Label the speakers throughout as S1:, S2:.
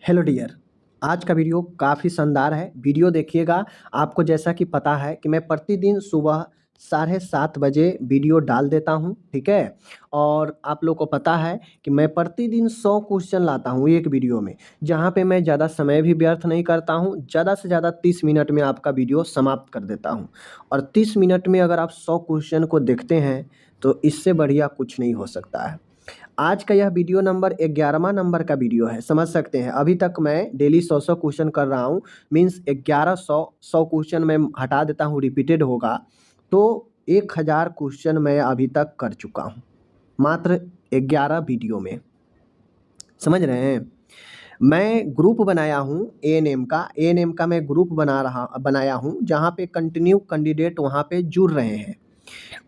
S1: Hello dear. आज का video काफ़ी शानदार है। वीडियो देखिएगा। आपको जैसा कि पता है कि मैं प्रतिदिन सुबह 7:30 बजे वीडियो डाल देता हूं, ठीक है। और आप लोग को पता है कि मैं प्रतिदिन 100 क्वेश्चन लाता हूं एक वीडियो में, जहां पे मैं ज़्यादा समय भी व्यर्थ नहीं करता हूं। ज़्यादा से ज़्यादा 30 मिनट में आपका वीडियो समाप्त कर देता हूं। और 30 मिनट में अगर आप 100 क्वेश्चन को देखते हैं तो इससे बढ़िया कुछ नहीं हो सकता है। आज का यह वीडियो नंबर 11वां नंबर का वीडियो है, समझ सकते हैं। अभी तक मैं डेली 100 क्वेश्चन कर रहा हूँ, मीन्स 1100 क्वेश्चन मैं हटा देता हूँ, रिपीटेड होगा तो 1000 क्वेश्चन मैं अभी तक कर चुका हूँ मात्र 11 वीडियो में, समझ रहे हैं। मैं ग्रुप बनाया हूँ एएनएम का मैं ग्रुप बनाया हूँ, जहाँ पे कंटिन्यू कैंडिडेट वहाँ पे जुड़ रहे हैं।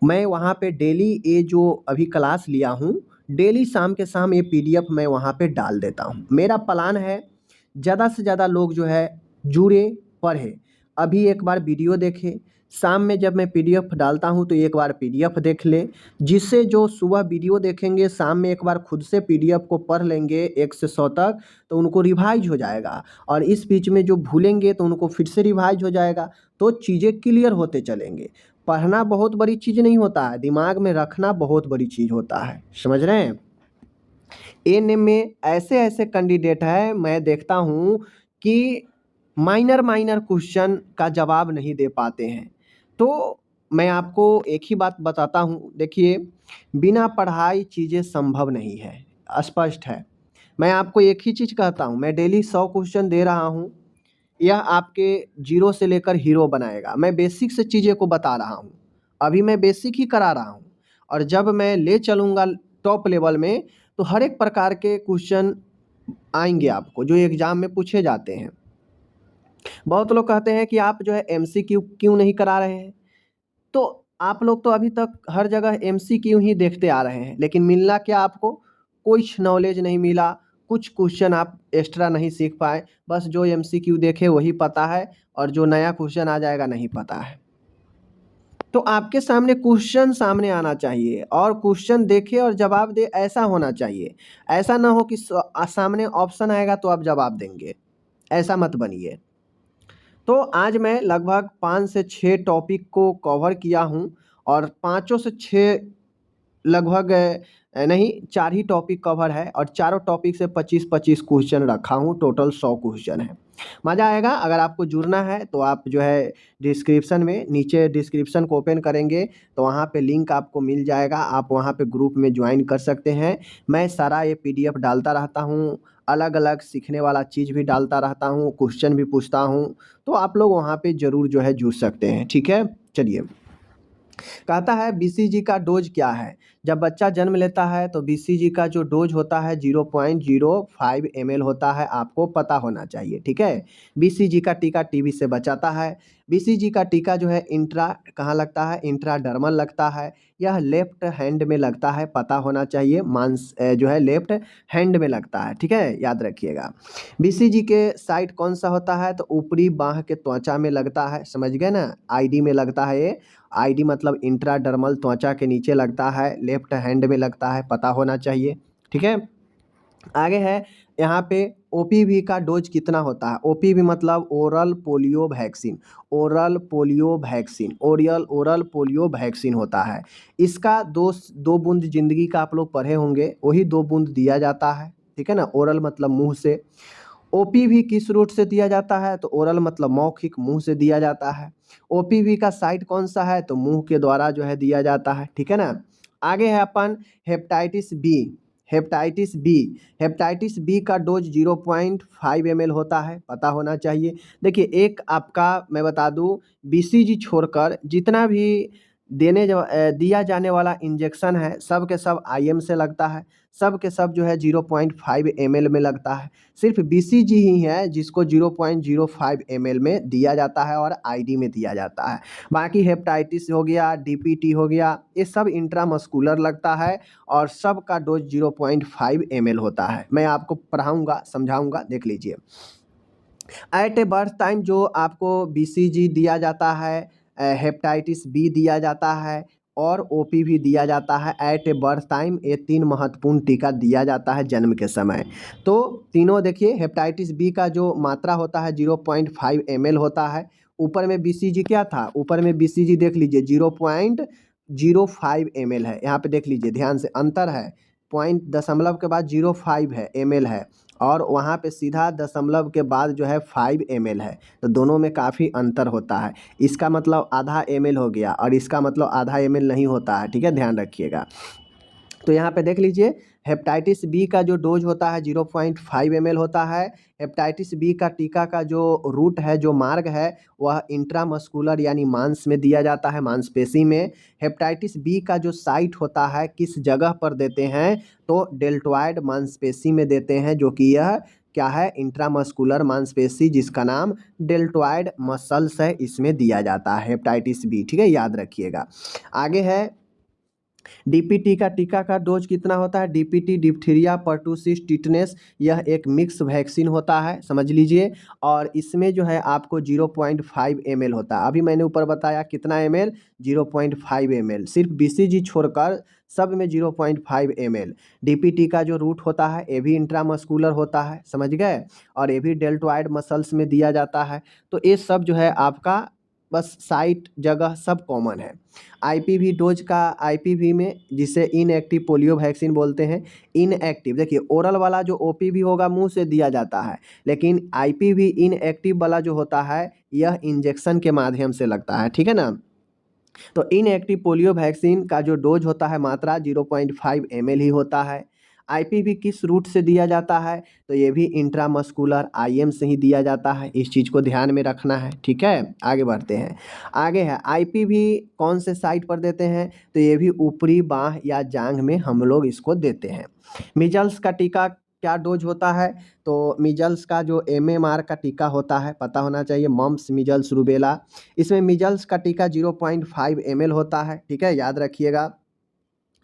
S1: मैं वहाँ पे डेली ये जो अभी क्लास लिया हूँ, डेली शाम के शाम ये पीडीएफ मैं वहाँ पे डाल देता हूँ। मेरा प्लान है ज़्यादा से ज़्यादा लोग जो है जुड़े, पढ़े। अभी एक बार वीडियो देखे, शाम में जब मैं पीडीएफ डालता हूँ तो एक बार पीडीएफ देख ले, जिससे जो सुबह वीडियो देखेंगे शाम में एक बार खुद से पीडीएफ को पढ़ लेंगे 1 से 100 तक, तो उनको रिवाइज हो जाएगा। और इस बीच में जो भूलेंगे तो उनको फिर से रिवाइज हो जाएगा, तो चीज़ें क्लियर होते चलेंगे। पढ़ना बहुत बड़ी चीज़ नहीं होता है, दिमाग में रखना बहुत बड़ी चीज़ होता है, समझ रहे हैं। एएनएम में ऐसे ऐसे कैंडिडेट है, मैं देखता हूँ कि माइनर माइनर क्वेश्चन का जवाब नहीं दे पाते हैं। तो मैं आपको एक ही बात बताता हूँ, देखिए, बिना पढ़ाई चीज़ें संभव नहीं है, स्पष्ट है। मैं आपको एक ही चीज़ कहता हूँ, मैं डेली 100 क्वेश्चन दे रहा हूँ, यह आपके जीरो से लेकर हीरो बनाएगा। मैं बेसिक से चीज़ें को बता रहा हूँ, अभी मैं बेसिक ही करा रहा हूँ। और जब मैं ले चलूँगा टॉप लेवल में तो हर एक प्रकार के क्वेश्चन आएंगे आपको, जो एग्ज़ाम में पूछे जाते हैं। बहुत लोग कहते हैं कि आप जो है एमसीक्यू क्यों नहीं करा रहे हैं। तो आप लोग तो अभी तक हर जगह एमसीक्यू ही देखते आ रहे हैं, लेकिन मिलना क्या आपको, कुछ नॉलेज नहीं मिला, कुछ क्वेश्चन आप एक्स्ट्रा नहीं सीख पाए। बस जो एमसीक्यू देखे वही पता है, और जो नया क्वेश्चन आ जाएगा नहीं पता है। तो आपके सामने क्वेश्चन सामने आना चाहिए, और क्वेश्चन देखे और जवाब दे, ऐसा होना चाहिए। ऐसा ना हो कि सामने ऑप्शन आएगा तो आप जवाब देंगे, ऐसा मत बनिए। तो आज मैं लगभग 5 से 6 टॉपिक को कवर किया हूँ, और 5 से 6 लगभग नहीं, 4 ही टॉपिक कवर है, और चारों टॉपिक से 25-25 क्वेश्चन रखा हूँ, टोटल 100 क्वेश्चन है। मज़ा आएगा। अगर आपको जुड़ना है तो आप जो है डिस्क्रिप्शन में, नीचे डिस्क्रिप्शन को ओपन करेंगे तो वहाँ पे लिंक आपको मिल जाएगा, आप वहाँ पे ग्रुप में ज्वाइन कर सकते हैं। मैं सारा ये पीडीएफ डालता रहता हूँ, अलग अलग सीखने वाला चीज़ भी डालता रहता हूँ, क्वेश्चन भी पूछता हूँ। तो आप लोग वहाँ पे ज़रूर जो है जुड़ सकते हैं, ठीक है। चलिए, कहता है बीसीजी का डोज क्या है। जब बच्चा जन्म लेता है तो बीसीजी का जो डोज होता है 0.05 ml होता है, आपको पता होना चाहिए, ठीक है। बीसीजी का टीका टीबी से बचाता है। बीसीजी का टीका जो है कहाँ लगता है, इंट्राडर्मल लगता है। यह लेफ्ट हैंड में लगता है, पता होना चाहिए। जो है लेफ्ट हैंड में लगता है, ठीक है, याद रखिएगा। बीसीजी के साइट कौन सा होता है, तो ऊपरी बाह के त्वचा में लगता है, समझ गए ना। आईडी में लगता है ये, आईडी मतलब इंट्राडर्मल त्वचा के नीचे लगता है, लेफ्ट हैंड में लगता है, पता होना चाहिए, ठीक है। आगे है यहाँ पे ओपीवी का डोज कितना होता है। ओपीवी मतलब oral polio vaccine, oral polio vaccine होता है। इसका दो बूंद जिंदगी का आप लोग पढ़े होंगे, वही 2 बूंद दिया जाता है, ठीक है ना। ओरल मतलब मुंह से। ओपीवी किस रूट से दिया जाता है, तो ओरल मतलब मौखिक, मुंह से दिया जाता है। ओपीवी का साइट कौन सा है, तो मुंह के द्वारा जो है दिया जाता है, ठीक है ना। आगे है अपन हेपेटाइटिस बी। हेपेटाइटिस बी का डोज 0.5 ml होता है, पता होना चाहिए। देखिए, एक आपका मैं बता दूं, बीसीजी छोड़कर जितना भी दिया जाने वाला इंजेक्शन है, सब के सब आईएम से लगता है, सब के सब जो है 0.5 ml में लगता है। सिर्फ बीसीजी ही है जिसको 0.05 ml में दिया जाता है और आईडी में दिया जाता है। बाकी हेपेटाइटिस हो गया, डीपीटी हो गया, ये सब इंट्रामस्कुलर लगता है, और सब का डोज 0.5 ml होता है। मैं आपको पढ़ाऊँगा, समझाऊँगा, देख लीजिए। एट ए बर्थ टाइम जो आपको बीसीजी दिया जाता है, हेपेटाइटिस बी दिया जाता है, और ओपी भी दिया जाता है एट ए बर्थ टाइम। ये 3 महत्वपूर्ण टीका दिया जाता है जन्म के समय। तो तीनों देखिए, हेपेटाइटिस बी का जो मात्रा होता है 0.5 ml होता है। ऊपर में बीसीजी क्या था, ऊपर में बीसीजी देख लीजिए 0.05 ml है। यहाँ पे देख लीजिए ध्यान से, अंतर है, पॉइंट दशमलव के बाद 0.5 है ml है, और वहाँ पे सीधा दशमलव के बाद जो है 5 ml है। तो दोनों में काफ़ी अंतर होता है। इसका मतलब आधा ml हो गया और इसका मतलब आधा ml नहीं होता है, ठीक है, ध्यान रखिएगा। तो यहाँ पे देख लीजिए, हेपेटाइटिस बी का जो डोज होता है 0.5 ml होता है। हेपेटाइटिस बी का टीका का जो रूट है, जो मार्ग है, वह इंट्रामस्कुलर यानी मांस में दिया जाता है, मांसपेशी में। हेपेटाइटिस बी का जो साइट होता है, किस जगह पर देते हैं, तो डेल्टॉइड मांसपेशी में देते हैं, जो कि यह क्या है, इंट्रामस्कुलर मांसपेशी, जिसका नाम डेल्टॉइड मसल्स है, इसमें दिया जाता है हेपेटाइटिस बी, ठीक है, याद रखिएगा। आगे है डीपीटी का टीका का डोज कितना होता है। डीपीटी डिप्थीरिया पर्टूसिस टिटनेस, यह एक मिक्स वैक्सीन होता है, समझ लीजिए। और इसमें जो है आपको 0.5 ml होता है। अभी मैंने ऊपर बताया कितना ml, 0.5 ml। सिर्फ बीसीजी छोड़कर सब में 0.5 ml। डीपीटी का जो रूट होता है ये भी इंट्रामस्कुलर होता है, समझ गए, और ये भी डेल्टॉइड मसल्स में दिया जाता है। तो ये सब जो है आपका बस साइट जगह सब कॉमन है। आईपीवी डोज का, आईपीवी में जिसे इनएक्टिव पोलियो वैक्सीन बोलते हैं, इनएक्टिव देखिए, ओरल वाला जो ओपीवी होगा मुंह से दिया जाता है, लेकिन आईपीवी इनएक्टिव वाला जो होता है यह इंजेक्शन के माध्यम से लगता है, ठीक है ना। तो इनएक्टिव पोलियो वैक्सीन का जो डोज होता है मात्रा 0.5 ml ही होता है। आईपीवी किस रूट से दिया जाता है, तो ये भी इंट्रामस्कुलर आईएम से ही दिया जाता है, इस चीज़ को ध्यान में रखना है, ठीक है। आगे बढ़ते हैं। आगे है आईपीवी कौन से साइट पर देते हैं, तो ये भी ऊपरी बाह या जांघ में हम लोग इसको देते हैं। मीजल्स का टीका क्या डोज होता है, तो मीजल्स का जो एमएमआर का टीका होता है, पता होना चाहिए, मम्प्स मीजल्स रूबेला। इसमें मीजल्स का टीका 0.5 ml होता है, ठीक है, याद रखिएगा,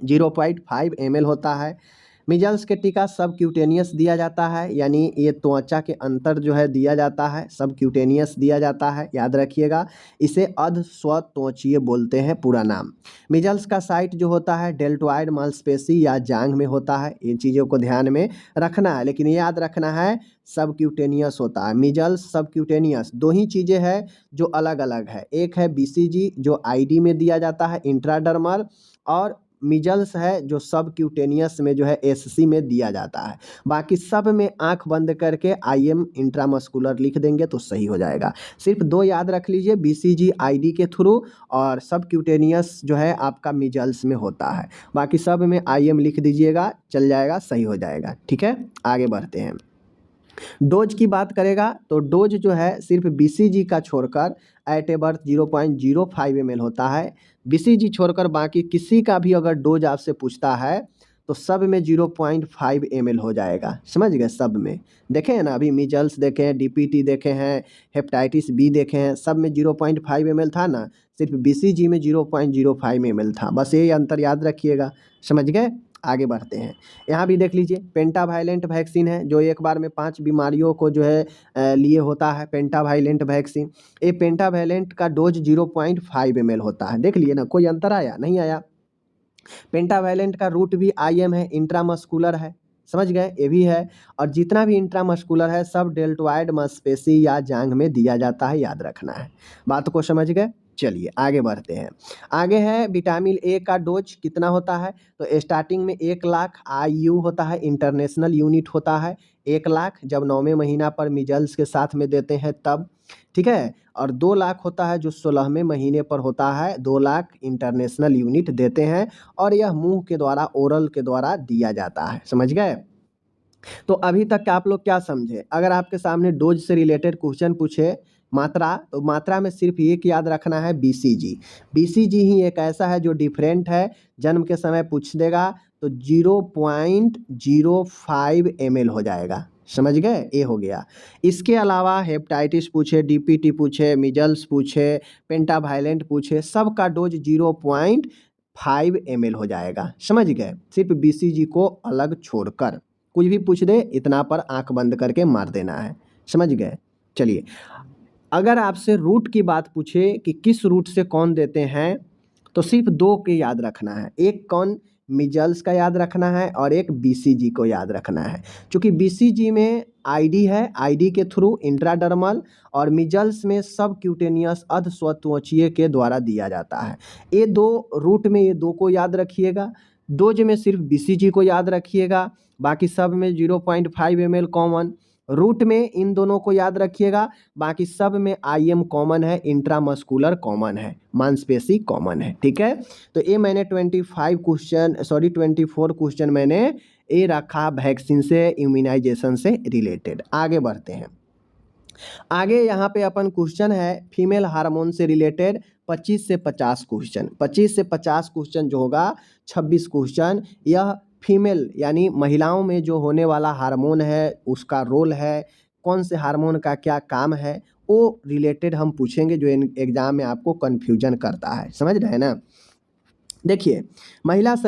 S1: 0.5 ml होता है। मीजल्स के टीका सब क्यूटेनियस दिया जाता है, यानी ये त्वचा के अंतर जो है दिया जाता है, सब क्यूटेनियस दिया जाता है, याद रखिएगा। इसे अधस्वत्वचीय बोलते हैं पूरा नाम। मीजल्स का साइट जो होता है डेल्टॉइड मांसपेशी या जांघ में होता है, इन चीज़ों को ध्यान में रखना है, लेकिन याद रखना है सब क्यूटेनियस होता है। मीजल्स सब क्यूटेनियस दो ही चीज़ें हैं जो अलग अलग है, एक है बीसीजी जो आईडी में दिया जाता है इंट्राडर्मल, और मीजल्स है जो सब क्यूटेनियस में जो है एससी में दिया जाता है। बाकी सब में आंख बंद करके आईएम इंट्रामस्कुलर लिख देंगे तो सही हो जाएगा। सिर्फ दो याद रख लीजिए, बीसीजी आईडी के थ्रू और सब क्यूटेनियस जो है आपका मीजल्स में होता है, बाकी सब में आईएम लिख दीजिएगा, चल जाएगा, सही हो जाएगा, ठीक है। आगे बढ़ते हैं। डोज की बात करेगा तो डोज जो है सिर्फ बीसीजी का छोड़कर एट ए बर्थ 0.05 ml होता है। बीसीजी छोड़कर बाकी किसी का भी अगर डोज आपसे पूछता है तो सब में 0.5 ml हो जाएगा, समझ गए, सब में देखे हैं ना, अभी मीजल्स देखे हैं, डीपीटी देखे हैं, हेपेटाइटिस बी देखे हैं, सब में 0.5 ml था ना, सिर्फ बीसीजी में 0.05 ml था, बस ये अंतर याद रखिएगा, समझ गए। आगे बढ़ते हैं। यहाँ भी देख लीजिए, पेंटावायलेंट वैक्सीन है जो एक बार में 5 बीमारियों को जो है लिए होता है, पेंटावायलेंट वैक्सीन। ये पेंटावायलेंट का डोज 0.5 ml होता है, देख लिए ना, कोई अंतर आया नहीं आया। पेंटावायलेंट का रूट भी आईएम है, इंट्रामस्कुलर है, समझ गए, ये भी है। और जितना भी इंट्रामस्कुलर है सब डेल्टॉइड मांसपेशी या जांघ में दिया जाता है, याद रखना है, बात को समझ गए। चलिए आगे बढ़ते हैं। आगे है विटामिन ए का डोज कितना होता है, तो स्टार्टिंग में 1 लाख IU होता है, इंटरनेशनल यूनिट होता है, 1 लाख जब 9वें महीना पर मिजल्स के साथ में देते हैं तब, ठीक है। और 2 लाख होता है जो 16वें महीने पर होता है, 2 लाख इंटरनेशनल यूनिट देते हैं, और यह मुंह के द्वारा, ओरल के द्वारा दिया जाता है, समझ गए। तो अभी तक आप लोग क्या समझे, अगर आपके सामने डोज से रिलेटेड क्वेश्चन पूछे मात्रा, तो मात्रा में सिर्फ एक याद रखना है, बीसीजी। बीसीजी ही एक ऐसा है जो डिफरेंट है, जन्म के समय पूछ देगा तो 0.05 ml हो जाएगा, समझ गए, ये हो गया। इसके अलावा हेपेटाइटिस पूछे, डीपीटी पूछे, मिजल्स पूछे, पेंटावायलेंट पूछे, सब का डोज 0.5 ml हो जाएगा, समझ गए, सिर्फ बीसीजी को अलग छोड़कर। कुछ भी पूछ दे इतना पर आंख बंद करके मार देना है, समझ गए। चलिए, अगर आपसे रूट की बात पूछे कि किस रूट से कौन देते हैं, तो सिर्फ दो के याद रखना है, एक कौन, मिजल्स का याद रखना है और एक बीसीजी को याद रखना है। क्योंकि बीसीजी में आईडी है, आईडी के थ्रू इंट्राडर्मल, और मिजल्स में सब क्यूटेनियस अधस्वत्वचीय के द्वारा दिया जाता है। ये दो रूट में ये दो को याद रखिएगा, डोज में सिर्फ बीसीजी को याद रखिएगा, बाकी सब में 0.5 ml कॉमन। रूट में इन दोनों को याद रखिएगा, बाकी सब में आईएम कॉमन है, इंट्रामस्कुलर कॉमन है, मांसपेशी कॉमन है। ठीक है, तो ये मैंने 24 क्वेश्चन मैंने ये रखा वैक्सीन से, इम्यूनाइजेशन से रिलेटेड। आगे बढ़ते हैं। आगे यहाँ पे अपन क्वेश्चन है फीमेल हार्मोन से रिलेटेड 25 से 50 क्वेश्चन। 25 से 50 क्वेश्चन जो होगा 26 क्वेश्चन, यह फीमेल यानी महिलाओं में जो होने वाला हार्मोन है, उसका रोल है, कौन से हार्मोन का क्या काम है, वो रिलेटेड हम पूछेंगे, जो एग्जाम में आपको कन्फ्यूजन करता है। समझ रहे हैं ना। देखिए, महिला के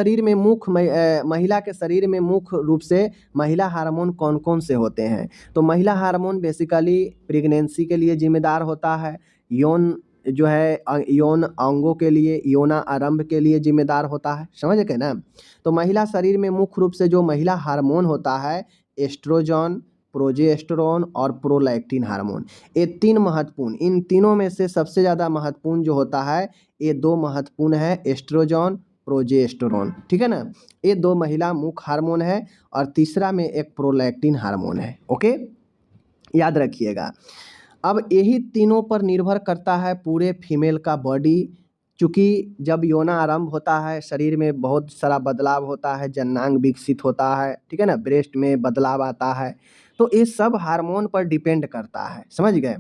S1: शरीर में मुख्य रूप से महिला हार्मोन कौन कौन से होते हैं। तो महिला हार्मोन बेसिकली प्रेगनेंसी के लिए जिम्मेदार होता है, यौन जो है यौन अंगों के लिए, यौना आरंभ के लिए जिम्मेदार होता है। समझ गए ना। तो महिला शरीर में मुख्य रूप से जो महिला हार्मोन होता है, एस्ट्रोजन, प्रोजेस्टेरोन और प्रोलैक्टिन हार्मोन, ये तीन महत्वपूर्ण, इन तीनों में से सबसे ज़्यादा महत्वपूर्ण जो होता है, ये दो महत्वपूर्ण है, एस्ट्रोजन, प्रोजेस्टेरोन। ठीक है ना, ये दो महिला मुख्य हार्मोन है, और तीसरा में एक प्रोलैक्टिन हार्मोन है। ओके, याद रखिएगा। अब यही तीनों पर निर्भर करता है पूरे फीमेल का बॉडी। चूँकि जब यौना आरंभ होता है, शरीर में बहुत सारा बदलाव होता है, जननांग विकसित होता है, ठीक है ना, ब्रेस्ट में बदलाव आता है, तो ये सब हार्मोन पर डिपेंड करता है। समझ गए।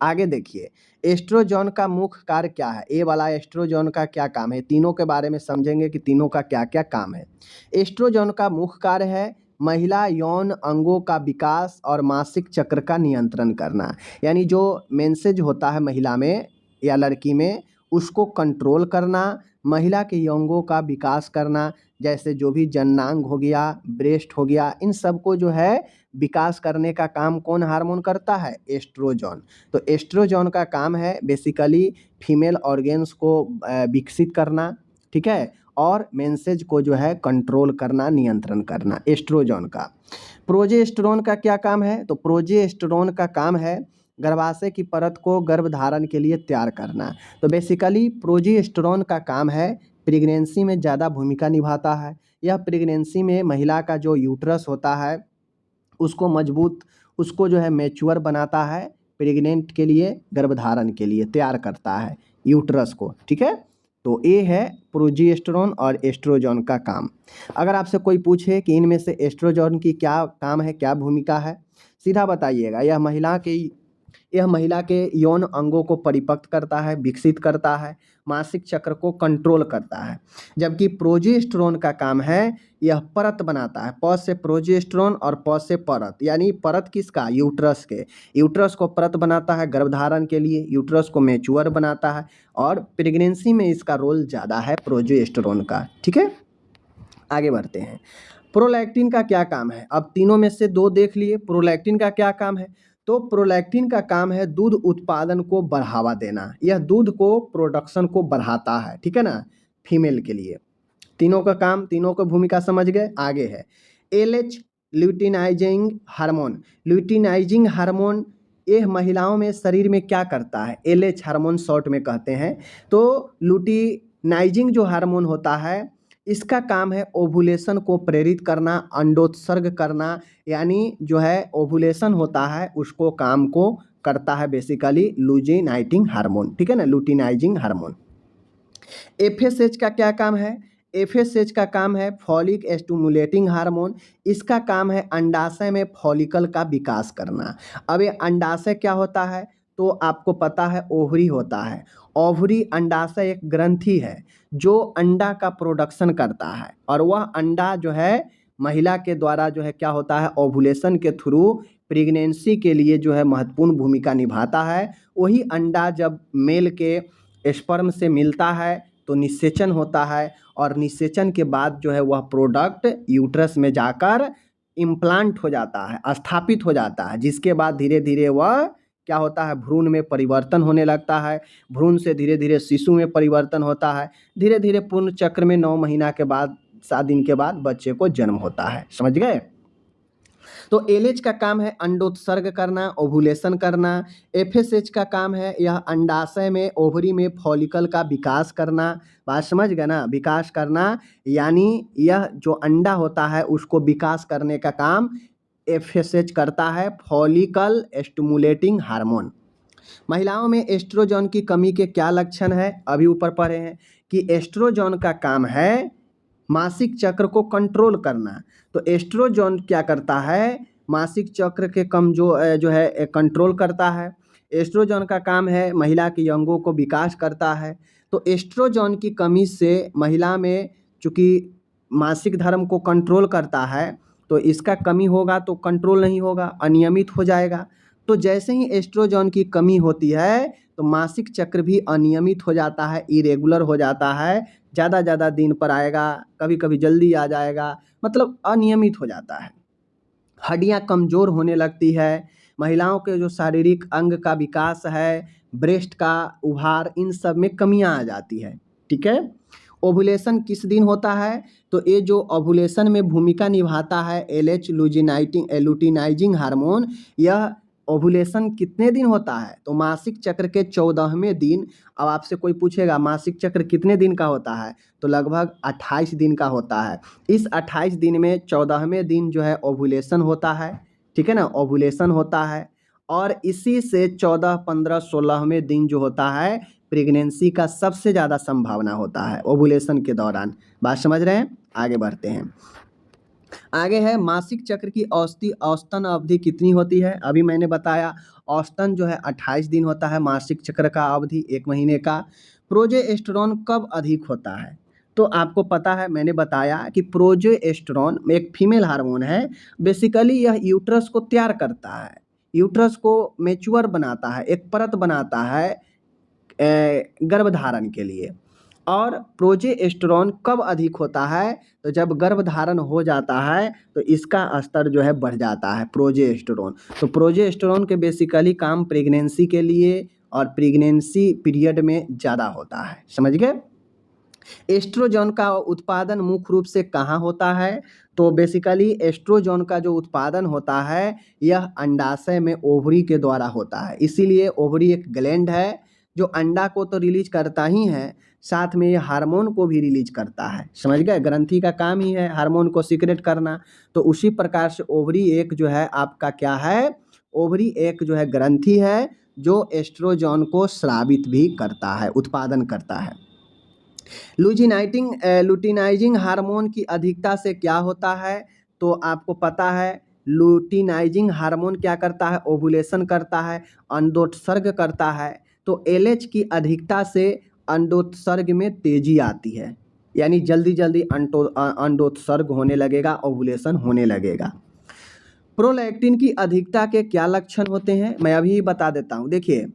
S1: आगे देखिए, एस्ट्रोजन का मुख्य कार्य क्या है, ये वाला एस्ट्रोजन का क्या काम है, तीनों के बारे में समझेंगे कि तीनों का क्या क्या काम है। एस्ट्रोजन का मुख्य कार्य है महिला यौन अंगों का विकास और मासिक चक्र का नियंत्रण करना। यानी जो मेंसेज होता है महिला में या लड़की में, उसको कंट्रोल करना, महिला के यौंगों का विकास करना, जैसे जो भी जननांग हो गया, ब्रेस्ट हो गया, इन सब को जो है विकास करने का काम कौन हार्मोन करता है, एस्ट्रोजन। तो एस्ट्रोजन का काम है बेसिकली फीमेल ऑर्गेन्स को विकसित करना, ठीक है, और मेंसेज को जो है कंट्रोल करना, नियंत्रण करना, एस्ट्रोजन का। प्रोजेस्टेरोन का क्या काम है, तो प्रोजेस्टेरोन का काम है गर्भाशय की परत को गर्भधारण के लिए तैयार करना। तो बेसिकली प्रोजेस्टेरोन का काम है प्रेगनेंसी में ज़्यादा भूमिका निभाता है। यह प्रेगनेंसी में महिला का जो यूट्रस होता है, उसको मजबूत, उसको जो है मैच्योर बनाता है, प्रेग्नेंट के लिए, गर्भधारण के लिए तैयार करता है यूट्रस को। ठीक है, तो ये है प्रोजेस्टेरोन और एस्ट्रोजन का काम। अगर आपसे कोई पूछे कि इनमें से एस्ट्रोजन की क्या काम है, क्या भूमिका है, सीधा बताइएगा, यह महिला के यौन अंगों को परिपक्व करता है, विकसित करता है, मासिक चक्र को कंट्रोल करता है। जबकि प्रोजेस्टेरोन का काम है, यह परत बनाता है, प से प्रोजेस्टेरोन और प से परत, यानी परत किसका, यूट्रस के, यूट्रस को परत बनाता है गर्भधारण के लिए, यूट्रस को मैच्योर बनाता है, और प्रेगनेंसी में इसका रोल ज़्यादा है प्रोजेस्टेरोन का। ठीक है, आगे बढ़ते हैं। प्रोलैक्टिन का क्या काम है, अब तीनों में से दो देख लिए, प्रोलैक्टिन का क्या काम है, तो प्रोलैक्टिन का काम है दूध उत्पादन को बढ़ावा देना, यह दूध को प्रोडक्शन को बढ़ाता है। ठीक है ना, फीमेल के लिए। तीनों का काम, तीनों को भूमिका समझ गए। आगे है LH, luteinizing hormone. Luteinizing hormone यह महिलाओं में शरीर में क्या करता है, एलएच हार्मोन शॉर्ट में कहते हैं। तो ल्यूटिनाइजिंग जो हार्मोन होता है, इसका काम है ओवुलेशन को प्रेरित करना, अंडोत्सर्ग करना, यानी जो है ओवुलेशन होता है उसको काम को करता है बेसिकली लुटिनाइजिंग हार्मोन। ठीक है ना, लुटिनाइजिंग हार्मोन। एफएसएच का क्या काम है, एफएसएच का काम है फॉलिक स्टिमुलेटिंग हार्मोन। इसका काम है अंडाशय में फॉलिकल का विकास करना। अब ये अंडाशय क्या होता है, तो आपको पता है ओवरी होता है। ओवरी अंडाशय एक ग्रंथि है जो अंडा का प्रोडक्शन करता है, और वह अंडा जो है महिला के द्वारा जो है क्या होता है, ओवुलेशन के थ्रू प्रेगनेंसी के लिए जो है महत्वपूर्ण भूमिका निभाता है। वही अंडा जब मेल के स्पर्म से मिलता है तो निषेचन होता है, और निषेचन के बाद जो है वह प्रोडक्ट यूट्रस में जाकर इम्प्लांट हो जाता है, स्थापित हो जाता है, जिसके बाद धीरे धीरे वह क्या होता है, भ्रूण में परिवर्तन होने लगता है। भ्रूण से धीरे धीरे शिशु में परिवर्तन होता है। धीरे धीरे पूर्ण चक्र में 9 महीना के बाद 7 दिन के बाद बच्चे को जन्म होता है। समझ गए। तो एलएच का काम है अंडोत्सर्ग करना, ओवुलेशन करना। एफएसएच का काम है यह अंडाशय में ओवरी में फॉलिकल का विकास करना। बात समझ गए ना, विकास करना, यानी यह जो अंडा होता है उसको विकास करने का काम एफएसएच करता है, फॉलिकल स्टिमुलेटिंग हार्मोन। महिलाओं में एस्ट्रोजन की कमी के क्या लक्षण है, अभी ऊपर पढ़े हैं कि एस्ट्रोजन का काम है मासिक चक्र को कंट्रोल करना। तो एस्ट्रोजन क्या करता है, मासिक चक्र के जो है कंट्रोल करता है। एस्ट्रोजन का काम है महिला के अंगों को विकास करता है। तो एस्ट्रोजन की कमी से महिला में चूँकि मासिक धर्म को कंट्रोल करता है, तो इसका कमी होगा तो कंट्रोल नहीं होगा, अनियमित हो जाएगा। तो जैसे ही एस्ट्रोजन की कमी होती है तो मासिक चक्र भी अनियमित हो जाता है, इरेगुलर हो जाता है, ज़्यादा दिन पर आएगा, कभी कभी जल्दी आ जाएगा, मतलब अनियमित हो जाता है। हड्डियाँ कमज़ोर होने लगती है। महिलाओं के जो शारीरिक अंग का विकास है, ब्रेस्ट का उभार, इन सब में कमियाँ आ जाती है। ठीक है। ओवुलेशन किस दिन होता है, तो ये जो ओवुलेशन में भूमिका निभाता है एलएच लुटिनाइजिंग हार्मोन, यह ओवुलेशन कितने दिन होता है, तो मासिक चक्र के 14वें दिन। अब आपसे कोई पूछेगा मासिक चक्र कितने दिन का होता है, तो लगभग 28 दिन का होता है। इस 28 दिन में 14वें दिन जो है ओवुलेशन होता है। ठीक है ना, ओवुलेशन होता है। और इसी से 14, 15, 16वें दिन जो होता है प्रेगनेंसी का सबसे ज़्यादा संभावना होता है ओवुलेशन के दौरान। बात समझ रहे हैं, आगे बढ़ते हैं। आगे है मासिक चक्र की औसतन अवधि कितनी होती है, अभी मैंने बताया औसतन जो है 28 दिन होता है मासिक चक्र का अवधि, 1 महीने का। प्रोजेस्टेरोन कब अधिक होता है, तो आपको पता है, मैंने बताया कि प्रोजेस्टेरोन एक फीमेल हार्मोन है। बेसिकली यह यूट्रस को तैयार करता है, यूट्रस को मैच्योर बनाता है, एक परत बनाता है गर्भधारण के लिए। और प्रोजेस्टेरोन कब अधिक होता है, तो जब गर्भधारण हो जाता है तो इसका स्तर जो है बढ़ जाता है प्रोजेस्टेरोन। तो प्रोजेस्टेरोन के बेसिकली काम प्रेगनेंसी के लिए और प्रेगनेंसी पीरियड में ज़्यादा होता है। समझ गए। एस्ट्रोजन का उत्पादन मुख्य रूप से कहाँ होता है, तो बेसिकली एस्ट्रोजन का जो उत्पादन होता है यह अंडाशय में ओवरी के द्वारा होता है। इसीलिए ओवरी एक ग्लैंड है जो अंडा को तो रिलीज करता ही है, साथ में ये हार्मोन को भी रिलीज करता है। समझ गए, ग्रंथि का काम ही है हार्मोन को सीक्रेट करना। तो उसी प्रकार से ओवरी एक जो है आपका क्या है, ओवरी एक जो है ग्रंथि है जो एस्ट्रोजन को स्रावित भी करता है, उत्पादन करता है। लुटिनाइजिंग हार्मोन की अधिकता से क्या होता है, तो आपको पता है लुटिनाइजिंग हार्मोन क्या करता है, ओवुलेशन करता है, अंडोत्सर्ग करता है। तो एलएच की अधिकता से अंडोत्सर्ग में तेजी आती है, यानी जल्दी अंडोत्सर्ग होने लगेगा, ओवुलेशन होने लगेगा। प्रोलैक्टिन की अधिकता के क्या लक्षण होते हैं, मैं अभी बता देता हूँ। देखिए,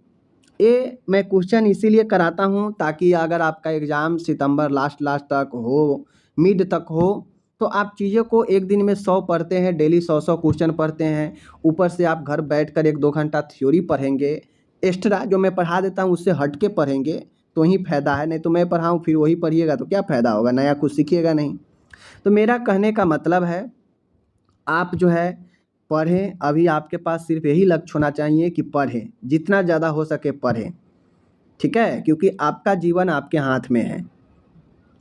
S1: ये मैं क्वेश्चन इसीलिए कराता हूँ ताकि अगर आपका एग्ज़ाम सितंबर लास्ट तक हो, मिड तक हो, तो आप चीज़ों को एक दिन में 100 पढ़ते हैं, डेली 100 क्वेश्चन पढ़ते हैं, ऊपर से आप घर बैठकर 1-2 घंटा थ्योरी पढ़ेंगे, एक्स्ट्रा जो मैं पढ़ा देता हूँ उससे हट के पढ़ेंगे तो ही फ़ायदा है। नहीं तो मैं पढ़ाऊँ फिर वही पढ़िएगा तो क्या फ़ायदा होगा, नया कुछ सीखिएगा नहीं। तो मेरा कहने का मतलब है आप जो है पढ़ें। अभी आपके पास सिर्फ यही लक्ष्य होना चाहिए कि पढ़ें, जितना ज़्यादा हो सके पढ़ें। ठीक है, क्योंकि आपका जीवन आपके हाथ में है।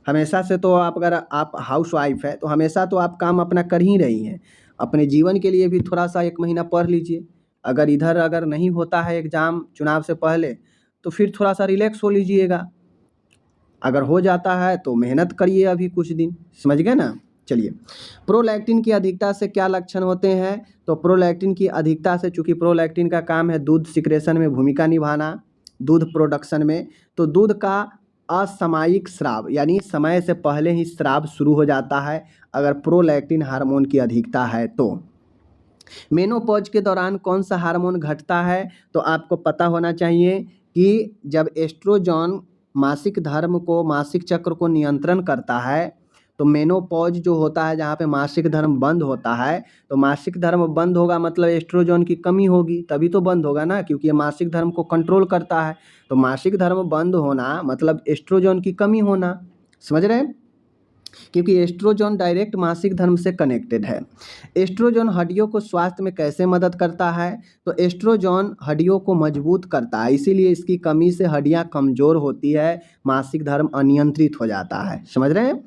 S1: हमेशा से तो आप, अगर आप हाउस वाइफ है तो हमेशा तो आप काम अपना कर ही रही हैं। अपने जीवन के लिए भी थोड़ा सा 1 महीना पढ़ लीजिए। अगर नहीं होता है एग्ज़ाम चुनाव से पहले तो फिर थोड़ा सा रिलैक्स हो लीजिएगा। अगर हो जाता है तो मेहनत करिए अभी कुछ दिन। समझ गए ना। चलिए, प्रोलैक्टिन की अधिकता से क्या लक्षण होते हैं, तो प्रोलैक्टिन की अधिकता से, चूँकि प्रोलैक्टिन का काम है दूध सिक्रेशन में भूमिका निभाना, दूध प्रोडक्शन में, तो दूध का असामयिक स्राव यानी समय से पहले ही स्राव शुरू हो जाता है अगर प्रोलैक्टिन हार्मोन की अधिकता है तो। मेनोपॉज के दौरान कौन सा हार्मोन घटता है, तो आपको पता होना चाहिए कि जब एस्ट्रोजन मासिक चक्र को नियंत्रण करता है तो मेनोपॉज जो होता है जहाँ पे मासिक धर्म बंद होता है, तो मासिक धर्म बंद होगा मतलब एस्ट्रोजन की कमी होगी, तभी तो बंद होगा ना, क्योंकि ये मासिक धर्म को कंट्रोल करता है। तो मासिक धर्म बंद होना मतलब एस्ट्रोजन की कमी होना, समझ रहे हैं, क्योंकि एस्ट्रोजन डायरेक्ट मासिक धर्म से कनेक्टेड है। एस्ट्रोजन हड्डियों को स्वास्थ्य में कैसे मदद करता है, तो एस्ट्रोजन हड्डियों को मजबूत करता है, इसीलिए इसकी कमी से हड्डियां कमजोर होती है, मासिक धर्म अनियंत्रित हो जाता है, समझ रहे हैं।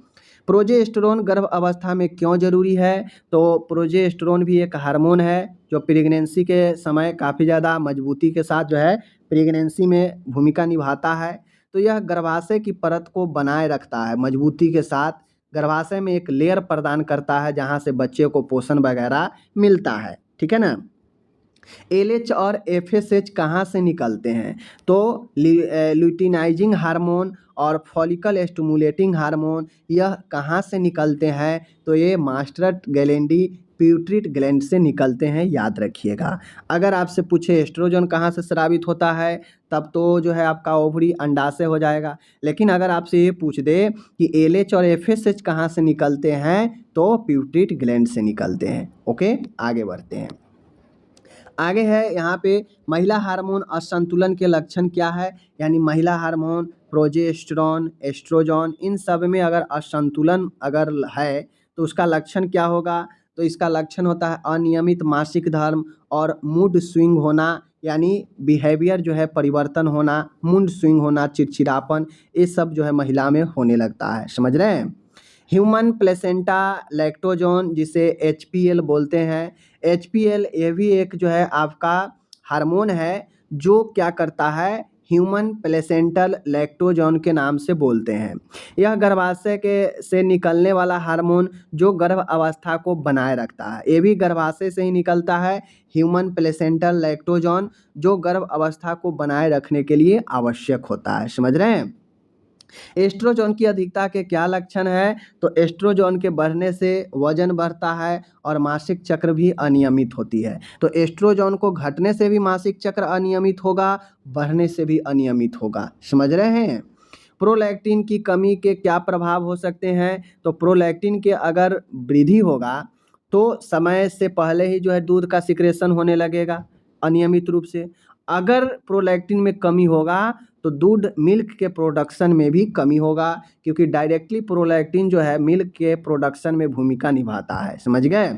S1: प्रोजेस्टेरोन गर्भ अवस्था में क्यों जरूरी है, तो प्रोजेस्टेरोन भी एक हार्मोन है जो प्रेगनेंसी के समय काफ़ी ज़्यादा मजबूती के साथ जो है प्रेगनेंसी में भूमिका निभाता है। तो यह गर्भाशय की परत को बनाए रखता है मजबूती के साथ, गर्भाशय में एक लेयर प्रदान करता है जहाँ से बच्चे को पोषण वगैरह मिलता है, ठीक है ना। एलएच और एफएसएच कहाँ से निकलते हैं, तो ल्यूटिनाइजिंग हार्मोन और फॉलिकल स्टिमुलेटिंग हार्मोन यह कहाँ से निकलते हैं, तो ये मास्टर गैलेंडी प्यूट्रिट ग्लैंड से निकलते हैं, याद रखिएगा। अगर आपसे पूछे एस्ट्रोजन कहाँ से स्रावित होता है, तब तो जो है आपका ओवरी अंडाशय हो जाएगा। लेकिन अगर आपसे ये पूछ दे कि एलएच और एफएसएच कहाँ से निकलते हैं, तो प्यूट्रिट ग्लैंड से निकलते हैं। ओके, आगे बढ़ते हैं। आगे है यहाँ पे महिला हार्मोन असंतुलन के लक्षण क्या है, यानी महिला हार्मोन प्रोजेस्टेरोन एस्ट्रोजन इन सब में अगर असंतुलन अगर है तो उसका लक्षण क्या होगा, तो इसका लक्षण होता है अनियमित मासिक धर्म और मूड स्विंग होना, यानी बिहेवियर जो है परिवर्तन होना, मूड स्विंग होना, चिड़चिड़ापन, ये सब जो है महिला में होने लगता है, समझ रहे हैं। ह्यूमन प्लेसेंटा लैक्टोजोन जिसे HPL बोलते हैं, HPL ये भी एक जो है आपका हार्मोन है जो क्या करता है, ह्यूमन प्लेसेंटल लैक्टोजोन के नाम से बोलते हैं। यह गर्भाशय के से निकलने वाला हार्मोन जो गर्भ अवस्था को बनाए रखता है, ये भी गर्भाशय से ही निकलता है, ह्यूमन प्लेसेंटल लैक्टोजोन जो गर्भ अवस्था को बनाए रखने के लिए आवश्यक होता है, समझ रहे हैं। एस्ट्रोजन की अधिकता के क्या लक्षण है, तो एस्ट्रोजन के बढ़ने से वजन बढ़ता है और मासिक चक्र भी अनियमित होती है। तो एस्ट्रोजन को घटने से भी मासिक चक्र अनियमित होगा, बढ़ने से भी अनियमित होगा, समझ रहे हैं। प्रोलैक्टिन की कमी के क्या प्रभाव हो सकते हैं, तो प्रोलैक्टिन के अगर वृद्धि होगा तो समय से पहले ही जो है दूध का सिक्रेशन होने लगेगा अनियमित रूप से। अगर प्रोलैक्टिन में कमी होगा तो दूध मिल्क के प्रोडक्शन में भी कमी होगा, क्योंकि डायरेक्टली प्रोलैक्टिन जो है मिल्क के प्रोडक्शन में भूमिका निभाता है, समझ गए।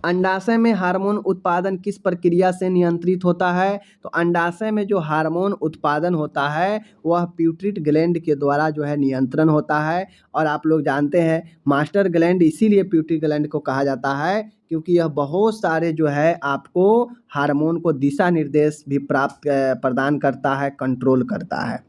S1: अंडाशय में हार्मोन उत्पादन किस प्रक्रिया से नियंत्रित होता है, तो अंडाशय में जो हार्मोन उत्पादन होता है वह प्यूट्रिट ग्लैंड के द्वारा जो है नियंत्रण होता है। और आप लोग जानते हैं मास्टर ग्लैंड इसीलिए प्यूट्रिट ग्लैंड को कहा जाता है क्योंकि यह बहुत सारे जो है आपको हार्मोन को दिशा निर्देश भी प्रदान करता है, कंट्रोल करता है।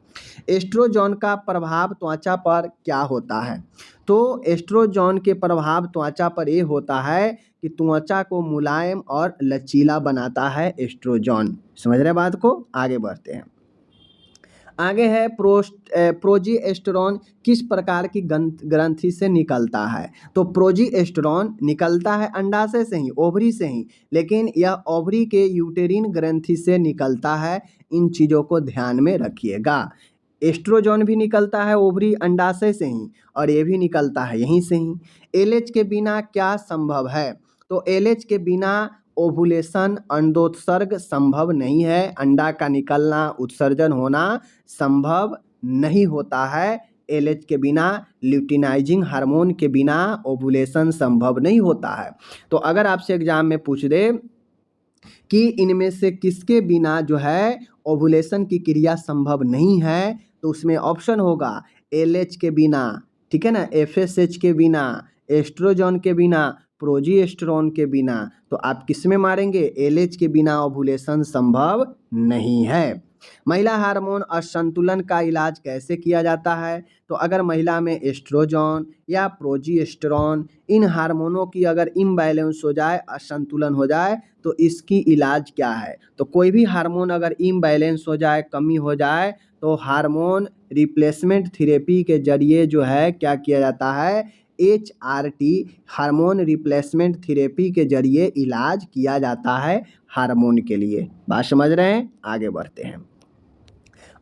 S1: एस्ट्रोजन का प्रभाव त्वचा पर क्या होता है, तो एस्ट्रोजन के प्रभाव त्वचा पर ये होता है कि त्वचा को मुलायम और लचीला बनाता है एस्ट्रोजन, समझ रहे बात को। आगे बढ़ते हैं। आगे है प्रोजेस्टेरोन किस प्रकार की ग्रंथि से निकलता है, तो प्रोजेस्टेरोन निकलता है अंडाशय से ही, ओवरी से ही, लेकिन यह ओवरी के यूटेरिन ग्रंथि से निकलता है, इन चीज़ों को ध्यान में रखिएगा। एस्ट्रोजन भी निकलता है ओवरी अंडाशय से ही और ये भी निकलता है यहीं से ही। एलएच के बिना क्या संभव है, तो एलएच के बिना ओवुलेशन अंडोत्सर्ग संभव नहीं है, अंडा का निकलना उत्सर्जन होना संभव नहीं होता है। एलएच के बिना ल्यूटिनाइजिंग हार्मोन के बिना ओवुलेशन संभव नहीं होता है। तो अगर आपसे एग्जाम में पूछ दे कि इनमें से किसके बिना जो है ओवुलेशन की क्रिया संभव नहीं है, तो उसमें ऑप्शन होगा एलएच के बिना, ठीक है ना, एफएसएच के बिना, एस्ट्रोजन के बिना, प्रोजेस्टेरोन के बिना। तो आप किस में मारेंगे, एलएच के बिना ओवुलेशन संभव नहीं है। महिला हार्मोन असंतुलन का इलाज कैसे किया जाता है, तो अगर महिला में एस्ट्रोजन या प्रोजेस्टेरोन इन हार्मोनों की अगर इम्बैलेंस हो जाए, असंतुलन हो जाए, तो इसकी इलाज क्या है, तो कोई भी हार्मोन अगर इम्बैलेंस हो जाए, कमी हो जाए, तो हार्मोन रिप्लेसमेंट थेरेपी के जरिए जो है क्या किया जाता है, HRT हार्मोन रिप्लेसमेंट थेरेपी के जरिए इलाज किया जाता है हार्मोन के लिए। बात समझ रहे हैं, आगे बढ़ते हैं।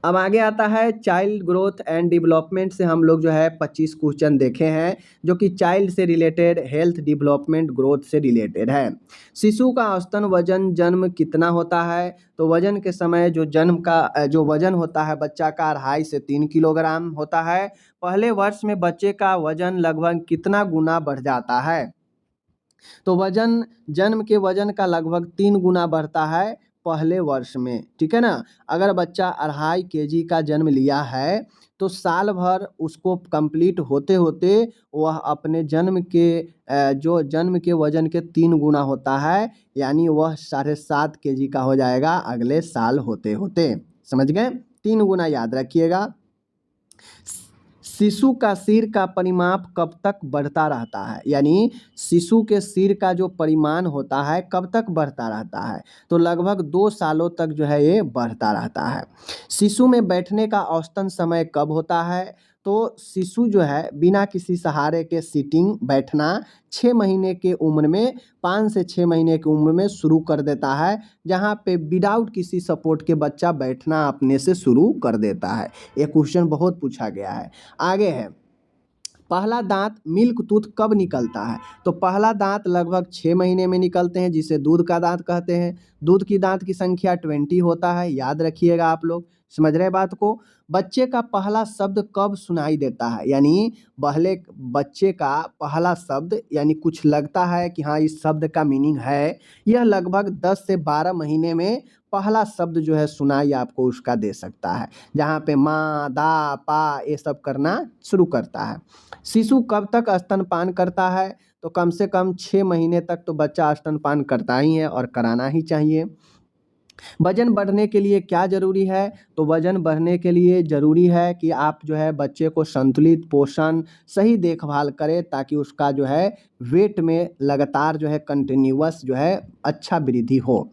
S1: अब आगे आता है चाइल्ड ग्रोथ एंड डेवलपमेंट से हम लोग जो है 25 क्वेश्चन देखे हैं जो कि चाइल्ड से रिलेटेड, हेल्थ, डेवलपमेंट, ग्रोथ से रिलेटेड है। शिशु का औसतन वजन जन्म कितना होता है? तो वजन के समय जो जन्म का जो वजन होता है बच्चा का 2.5 से 3 किलोग्राम होता है। पहले वर्ष में बच्चे का वजन लगभग कितना गुना बढ़ जाता है? तो वजन जन्म के वजन का लगभग 3 गुना बढ़ता है पहले वर्ष में, ठीक है ना। अगर बच्चा 2.5 केजी का जन्म लिया है तो साल भर उसको कंप्लीट होते होते वह अपने जो जन्म के वजन के 3 गुना होता है, यानी वह 7.5 केजी का हो जाएगा अगले साल होते होते। समझ गए? 3 गुना याद रखिएगा। शिशु का सिर का परिमाप कब तक बढ़ता रहता है? यानी शिशु के सिर का जो परिमाण होता है कब तक बढ़ता रहता है? तो लगभग 2 सालों तक जो है ये बढ़ता रहता है। शिशु में बैठने का औसतन समय कब होता है? तो शिशु जो है बिना किसी सहारे के सीटिंग बैठना 6 महीने के उम्र में, 5 से 6 महीने की उम्र में शुरू कर देता है, जहाँ पे विदाउट किसी सपोर्ट के बच्चा बैठना अपने से शुरू कर देता है। ये क्वेश्चन बहुत पूछा गया है। आगे है, पहला दांत मिल्क टूथ कब निकलता है? तो पहला दांत लगभग 6 महीने में निकलते हैं, जिसे दूध का दांत कहते हैं। दूध की दांत की संख्या 20 होता है, याद रखिएगा आप लोग। समझ रहे बात को? बच्चे का पहला शब्द कब सुनाई देता है? यानी पहले बच्चे का पहला शब्द, यानी कुछ लगता है कि हाँ इस शब्द का मीनिंग है, यह लगभग 10 से 12 महीने में पहला शब्द जो है सुनाई आपको उसका दे सकता है, जहाँ पे माँ, दा, पा ये सब करना शुरू करता है। शिशु कब तक स्तनपान करता है? तो कम से कम 6 महीने तक तो बच्चा स्तनपान करता ही है और कराना ही चाहिए। वजन बढ़ने के लिए क्या जरूरी है? तो वजन बढ़ने के लिए जरूरी है कि आप जो है बच्चे को संतुलित पोषण, सही देखभाल करें, ताकि उसका जो है वेट में लगातार जो है कंटिन्यूअस जो है अच्छा वृद्धि हो।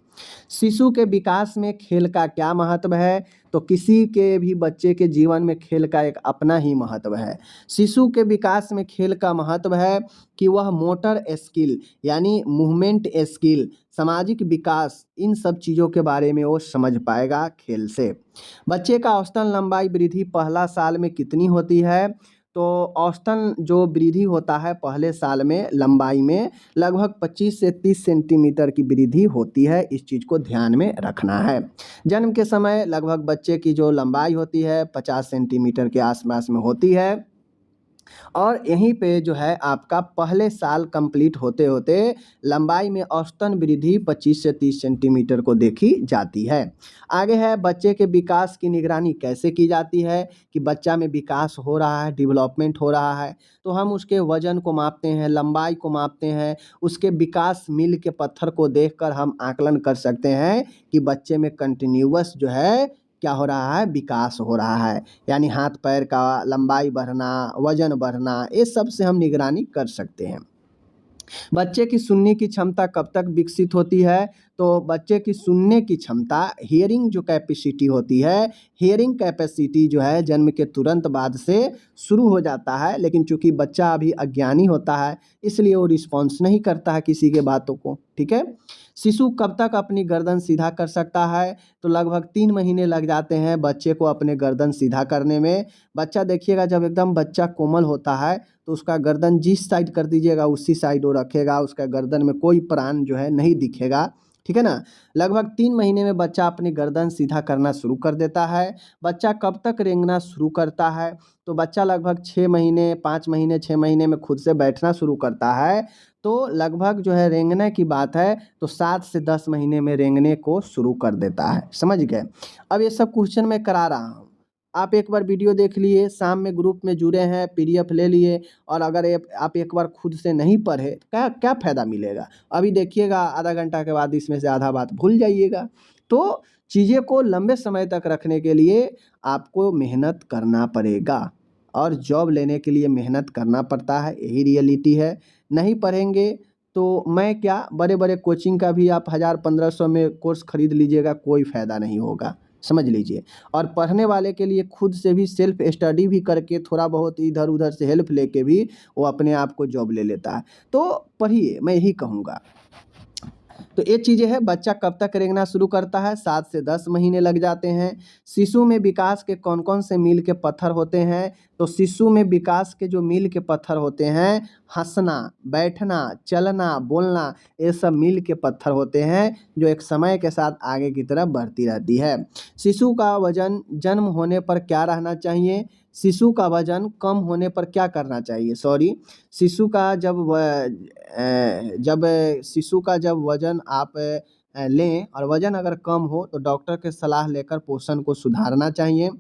S1: शिशु के विकास में खेल का क्या महत्व है? तो किसी के भी बच्चे के जीवन में खेल का एक अपना ही महत्व है। शिशु के विकास में खेल का महत्व है कि वह मोटर स्किल, यानी मूवमेंट स्किल, सामाजिक विकास, इन सब चीज़ों के बारे में वो समझ पाएगा खेल से। बच्चे का औसतन लंबाई वृद्धि पहला साल में कितनी होती है? तो औसतन जो वृद्धि होता है पहले साल में लंबाई में लगभग 25 से 30 सेंटीमीटर की वृद्धि होती है। इस चीज़ को ध्यान में रखना है। जन्म के समय लगभग बच्चे की जो लंबाई होती है 50 सेंटीमीटर के आसपास में होती है, और यहीं पे जो है आपका पहले साल कंप्लीट होते होते लंबाई में औसतन वृद्धि 25 से 30 सेंटीमीटर को देखी जाती है। आगे है, बच्चे के विकास की निगरानी कैसे की जाती है? कि बच्चा में विकास हो रहा है, डेवलपमेंट हो रहा है, तो हम उसके वजन को मापते हैं, लंबाई को मापते हैं, उसके विकास मील के पत्थर को देखकर हम आकलन कर सकते हैं कि बच्चे में कंटिन्यूअस जो है क्या हो रहा है, विकास हो रहा है। यानी हाथ पैर का लंबाई बढ़ना, वजन बढ़ना, ये सब से हम निगरानी कर सकते हैं। बच्चे की सुनने की क्षमता कब तक विकसित होती है? तो बच्चे की सुनने की क्षमता, हियरिंग जो कैपेसिटी होती है, हियरिंग कैपेसिटी जो है जन्म के तुरंत बाद से शुरू हो जाता है, लेकिन चूंकि बच्चा अभी अज्ञानी होता है इसलिए वो रिस्पॉन्स नहीं करता है किसी के बातों को, ठीक है। शिशु कब तक अपनी गर्दन सीधा कर सकता है? तो लगभग 3 महीने लग जाते हैं बच्चे को अपने गर्दन सीधा करने में। बच्चा देखिएगा जब एकदम बच्चा कोमल होता है तो उसका गर्दन जिस साइड कर दीजिएगा उसी साइड वो रखेगा, उसका गर्दन में कोई प्राण जो है नहीं दिखेगा, ठीक है ना। लगभग 3 महीने में बच्चा अपनी गर्दन सीधा करना शुरू कर देता है। बच्चा कब तक रेंगना शुरू करता है? तो बच्चा लगभग 6 महीने, 5 महीने, 6 महीने में खुद से बैठना शुरू करता है। तो लगभग जो है रेंगने की बात है तो 7 से 10 महीने में रेंगने को शुरू कर देता है। समझ गए? अब ये सब क्वेश्चन मैं करा रहा हूँ, आप एक बार वीडियो देख लिए, शाम में ग्रुप में जुड़े हैं, पीडीएफ ले लिए, और अगर आप एक बार खुद से नहीं पढ़े क्या क्या फ़ायदा मिलेगा? अभी देखिएगा आधा घंटा के बाद इसमें से आधा बात भूल जाइएगा। तो चीज़ें को लंबे समय तक रखने के लिए आपको मेहनत करना पड़ेगा, और जॉब लेने के लिए मेहनत करना पड़ता है, यही रियलिटी है। नहीं पढ़ेंगे तो मैं क्या, बड़े बड़े कोचिंग का भी आप 1000-1500 में कोर्स खरीद लीजिएगा, कोई फ़ायदा नहीं होगा, समझ लीजिए। और पढ़ने वाले के लिए खुद से भी सेल्फ स्टडी भी करके थोड़ा बहुत इधर उधर से हेल्प लेके भी वो अपने आप को जॉब ले लेता है। तो पढ़िए, मैं यही कहूँगा। तो ये चीज़ें है, बच्चा कब तक रेंगना शुरू करता है, 7 से 10 महीने लग जाते हैं। शिशु में विकास के कौन कौन से मील के पत्थर होते हैं, तो शिशु में विकास के जो मील के पत्थर होते हैं, हंसना, बैठना, चलना, बोलना, ये सब मील के पत्थर होते हैं जो एक समय के साथ आगे की तरफ बढ़ती रहती है। शिशु का वजन जन्म होने पर क्या रहना चाहिए, शिशु का वजन कम होने पर क्या करना चाहिए, शिशु का जब शिशु का जब वजन आप लें और वजन अगर कम हो तो डॉक्टर के सलाह लेकर पोषण को सुधारना चाहिए।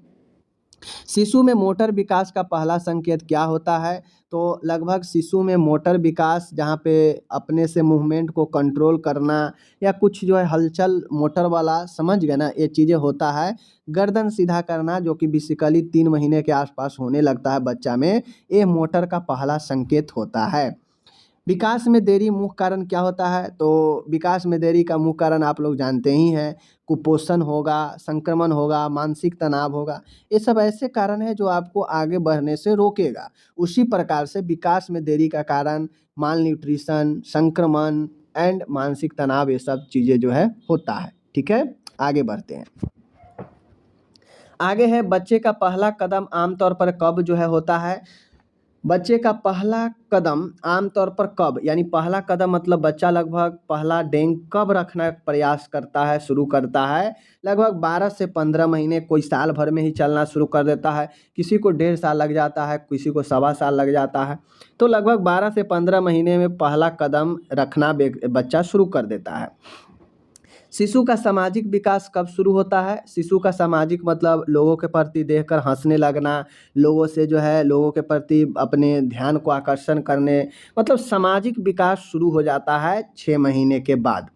S1: शिशु में मोटर विकास का पहला संकेत क्या होता है, तो लगभग शिशु में मोटर विकास जहाँ पे अपने से मूवमेंट को कंट्रोल करना या कुछ जो है हलचल मोटर वाला, समझ गए ना, ये चीज़ें होता है। गर्दन सीधा करना जो कि बेसिकली 3 महीने के आसपास होने लगता है बच्चा में, ये मोटर का पहला संकेत होता है। विकास में देरी मुख्य कारण क्या होता है, तो विकास में देरी का मुख्य कारण आप लोग जानते ही हैं, कुपोषण होगा, संक्रमण होगा, मानसिक तनाव होगा, ये सब ऐसे कारण हैं जो आपको आगे बढ़ने से रोकेगा। उसी प्रकार से विकास में देरी का कारण माल न्यूट्रिशन, संक्रमण एंड मानसिक तनाव, ये सब चीज़ें जो है होता है। ठीक है, आगे बढ़ते हैं। आगे है बच्चे का पहला कदम आमतौर पर कब जो है होता है, बच्चे का पहला कदम आमतौर पर कब, यानी पहला कदम मतलब बच्चा लगभग पहला डेंग कब रखना प्रयास करता है, शुरू करता है, लगभग 12 से 15 महीने, कोई साल भर में ही चलना शुरू कर देता है, किसी को 1.5 साल लग जाता है, किसी को 1.25 साल लग जाता है। तो लगभग 12 से 15 महीने में पहला कदम रखना बच्चा शुरू कर देता है। शिशु का सामाजिक विकास कब शुरू होता है, शिशु का सामाजिक मतलब लोगों के प्रति देखकर हंसने लगना, लोगों से जो है लोगों के प्रति अपने ध्यान को आकर्षण करने, मतलब सामाजिक विकास शुरू हो जाता है 6 महीने के बाद।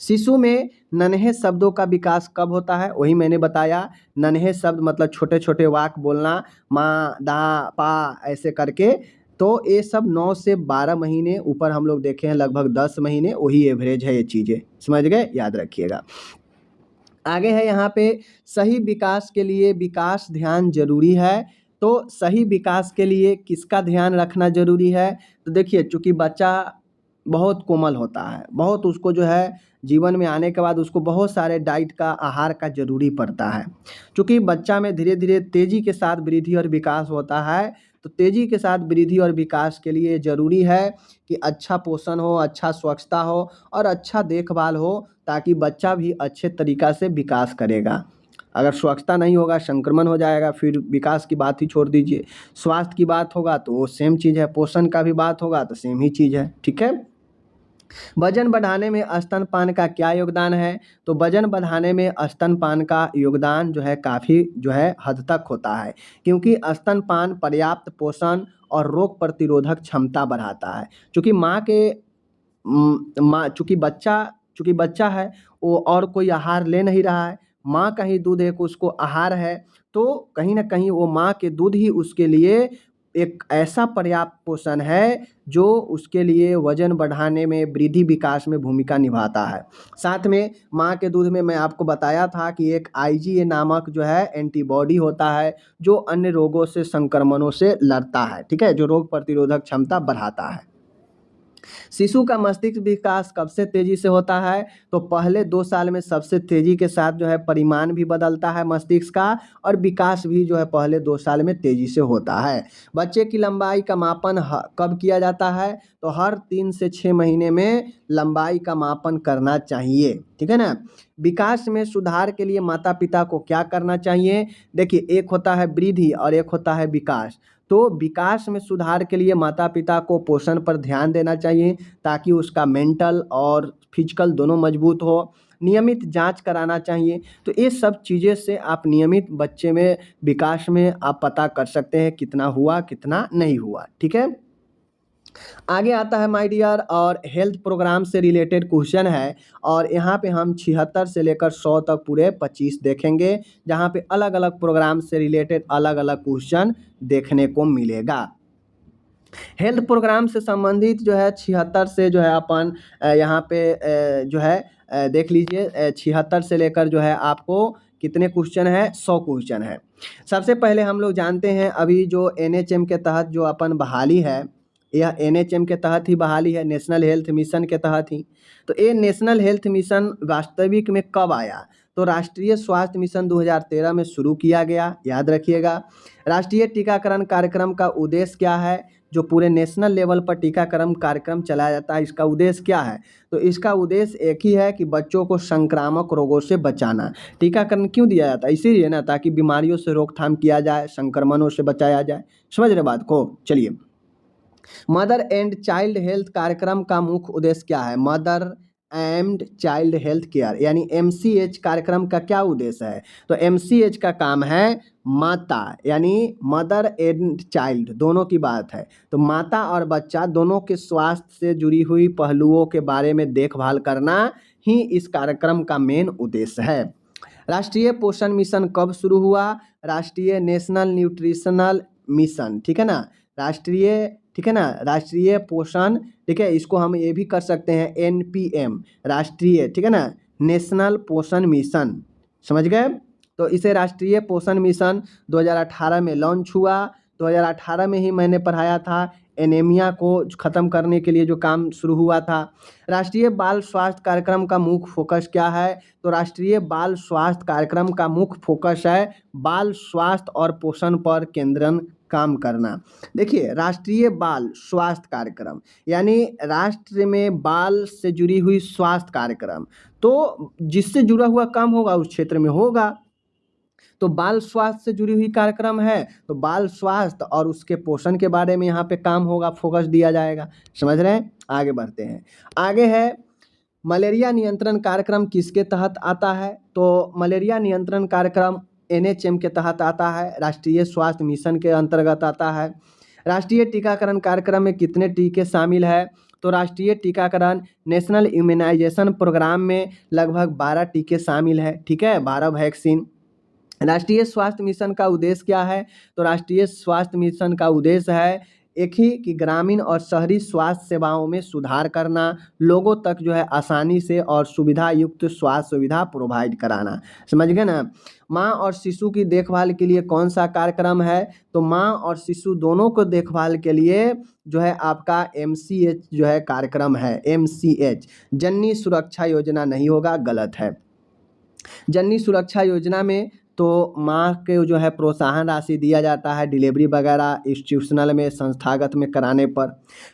S1: शिशु में नन्हे शब्दों का विकास कब होता है, वही मैंने बताया, नन्हे शब्द मतलब छोटे छोटे वाक्य बोलना, माँ, दा, पा, ऐसे करके। तो ये सब 9 से 12 महीने, ऊपर हम लोग देखे हैं लगभग 10 महीने, वही एवरेज है, ये चीज़ें समझ गए, याद रखिएगा। आगे है यहाँ पे सही विकास के लिए विकास ध्यान जरूरी है, तो सही विकास के लिए किसका ध्यान रखना जरूरी है, तो देखिए चूँकि बच्चा बहुत कोमल होता है, बहुत उसको जो है जीवन में आने के बाद उसको बहुत सारे डाइट का, आहार का जरूरी पड़ता है। चूँकि बच्चा में धीरे धीरे तेज़ी के साथ वृद्धि और विकास होता है, तो तेज़ी के साथ वृद्धि और विकास के लिए ज़रूरी है कि अच्छा पोषण हो, अच्छा स्वच्छता हो और अच्छा देखभाल हो, ताकि बच्चा भी अच्छे तरीक़ा से विकास करेगा। अगर स्वच्छता नहीं होगा, संक्रमण हो जाएगा, फिर विकास की बात ही छोड़ दीजिए। स्वास्थ्य की बात होगा तो वो सेम चीज़ है, पोषण का भी बात होगा तो सेम ही चीज़ है। ठीक है। वजन बढ़ाने में स्तनपान का क्या योगदान है, तो वजन बढ़ाने में स्तनपान का योगदान जो है काफ़ी जो है हद तक होता है, क्योंकि स्तनपान पर्याप्त पोषण और रोग प्रतिरोधक क्षमता बढ़ाता है। चूँकि चूँकि बच्चा है वो और कोई आहार ले नहीं रहा है, माँ का ही दूध एक उसको आहार है, तो कहीं न कहीं वो माँ के दूध ही उसके लिए एक ऐसा पर्याप्त पोषण है जो उसके लिए वजन बढ़ाने में, वृद्धि विकास में भूमिका निभाता है। साथ में माँ के दूध में मैं आपको बताया था कि एक IgA नामक जो है एंटीबॉडी होता है जो अन्य रोगों से, संक्रमणों से लड़ता है, ठीक है, जो रोग प्रतिरोधक क्षमता बढ़ाता है। शिशु का मस्तिष्क विकास कब से तेजी से होता है, तो पहले 2 साल में सबसे तेजी के साथ जो है परिमाण भी बदलता है मस्तिष्क का, और विकास भी जो है पहले 2 साल में तेजी से होता है। बच्चे की लंबाई का मापन कब किया जाता है, तो हर 3 से 6 महीने में लंबाई का मापन करना चाहिए। ठीक है ना। विकास में सुधार के लिए माता पिता को क्या करना चाहिए, देखिए एक होता है वृद्धि और एक होता है विकास। तो विकास में सुधार के लिए माता पिता को पोषण पर ध्यान देना चाहिए, ताकि उसका मेंटल और फिजिकल दोनों मजबूत हो। नियमित जांच कराना चाहिए। तो ये सब चीज़ें से आप नियमित बच्चे में विकास में आप पता कर सकते हैं कितना हुआ, कितना नहीं हुआ। ठीक है। आगे आता है माय डियर, और हेल्थ प्रोग्राम से रिलेटेड क्वेश्चन है, और यहाँ पे हम 76 से लेकर 100 तक पूरे 25 देखेंगे, जहाँ पे अलग अलग प्रोग्राम से रिलेटेड अलग अलग क्वेश्चन देखने को मिलेगा। हेल्थ प्रोग्राम से संबंधित जो है 76 से जो है अपन यहाँ पे जो है देख लीजिए, 76 से लेकर जो है आपको कितने क्वेश्चन है, 100 क्वेश्चन है। सबसे पहले हम लोग जानते हैं अभी जो NHM के तहत जो अपन बहाली है, यह एनएचएम के तहत ही बहाली है, नेशनल हेल्थ मिशन के तहत ही। तो ये नेशनल हेल्थ मिशन वास्तविक में कब आया? तो राष्ट्रीय स्वास्थ्य मिशन 2013 में शुरू किया गया, याद रखिएगा। राष्ट्रीय टीकाकरण कार्यक्रम का उद्देश्य क्या है? जो पूरे नेशनल लेवल पर टीकाकरण कार्यक्रम चलाया जाता है, इसका उद्देश्य क्या है? तो इसका उद्देश्य एक ही है कि बच्चों को संक्रामक रोगों से बचाना। टीकाकरण क्यों दिया जाता है? इसीलिए ना, ताकि बीमारियों से रोकथाम किया जाए, संक्रमणों से बचाया जाए। समझ रहे बात को? चलिए, मदर एंड चाइल्ड हेल्थ कार्यक्रम का मुख्य उद्देश्य क्या है? Mother and child health care यानी एमसीएच कार्यक्रम का क्या उद्देश्य है? तो एमसीएच का काम है माता यानी मदर एंड चाइल्ड दोनों की बात है। तो माता और बच्चा दोनों के स्वास्थ्य से जुड़ी हुई पहलुओं के बारे में देखभाल करना ही इस कार्यक्रम का मेन उद्देश्य है। राष्ट्रीय पोषण मिशन कब शुरू हुआ? राष्ट्रीय नेशनल न्यूट्रिशनल मिशन, ठीक है ना, राष्ट्रीय, ठीक है ना, राष्ट्रीय पोषण, ठीक है, इसको हम ये भी कर सकते हैं एनपीएम, राष्ट्रीय, ठीक है ना, नेशनल पोषण मिशन, समझ गए। तो इसे राष्ट्रीय पोषण मिशन 2018 में लॉन्च हुआ। 2018 में ही मैंने पढ़ाया था, एनीमिया को ख़त्म करने के लिए जो काम शुरू हुआ था। राष्ट्रीय बाल स्वास्थ्य कार्यक्रम का मुख्य फोकस क्या है? तो राष्ट्रीय बाल स्वास्थ्य कार्यक्रम का मुख्य फोकस है बाल स्वास्थ्य और पोषण पर केंद्रण काम करना। देखिए, राष्ट्रीय बाल स्वास्थ्य कार्यक्रम यानी राष्ट्र में बाल से जुड़ी हुई स्वास्थ्य कार्यक्रम, तो जिससे जुड़ा हुआ काम होगा उस क्षेत्र में होगा। तो बाल स्वास्थ्य से जुड़ी हुई कार्यक्रम है, तो बाल स्वास्थ्य और उसके पोषण के बारे में यहाँ पे काम होगा, फोकस दिया जाएगा। समझ रहे हैं? आगे बढ़ते हैं। आगे है मलेरिया नियंत्रण कार्यक्रम किसके तहत आता है? तो मलेरिया नियंत्रण कार्यक्रम एनएचएम के तहत आता है, राष्ट्रीय स्वास्थ्य मिशन के अंतर्गत आता है। राष्ट्रीय टीकाकरण कार्यक्रम में कितने टीके शामिल है? तो राष्ट्रीय टीकाकरण नेशनल इम्यूनाइजेशन प्रोग्राम में लगभग 12 टीके शामिल है, ठीक है, 12 वैक्सीन। राष्ट्रीय स्वास्थ्य मिशन का उद्देश्य क्या है? तो राष्ट्रीय स्वास्थ्य मिशन का उद्देश्य है एक ही कि ग्रामीण और शहरी स्वास्थ्य सेवाओं में सुधार करना, लोगों तक जो है आसानी से और सुविधा युक्त स्वास्थ्य सुविधा प्रोवाइड कराना। समझ गए ना? माँ और शिशु की देखभाल के लिए कौन सा कार्यक्रम है? तो माँ और शिशु दोनों को देखभाल के लिए जो है आपका एमसीएच जो है कार्यक्रम है, एमसीएच। जननी सुरक्षा योजना नहीं होगा, गलत है। जननी सुरक्षा योजना में तो माँ के जो है प्रोत्साहन राशि दिया जाता है डिलीवरी वगैरह इंस्टीट्यूशनल में, संस्थागत में कराने पर।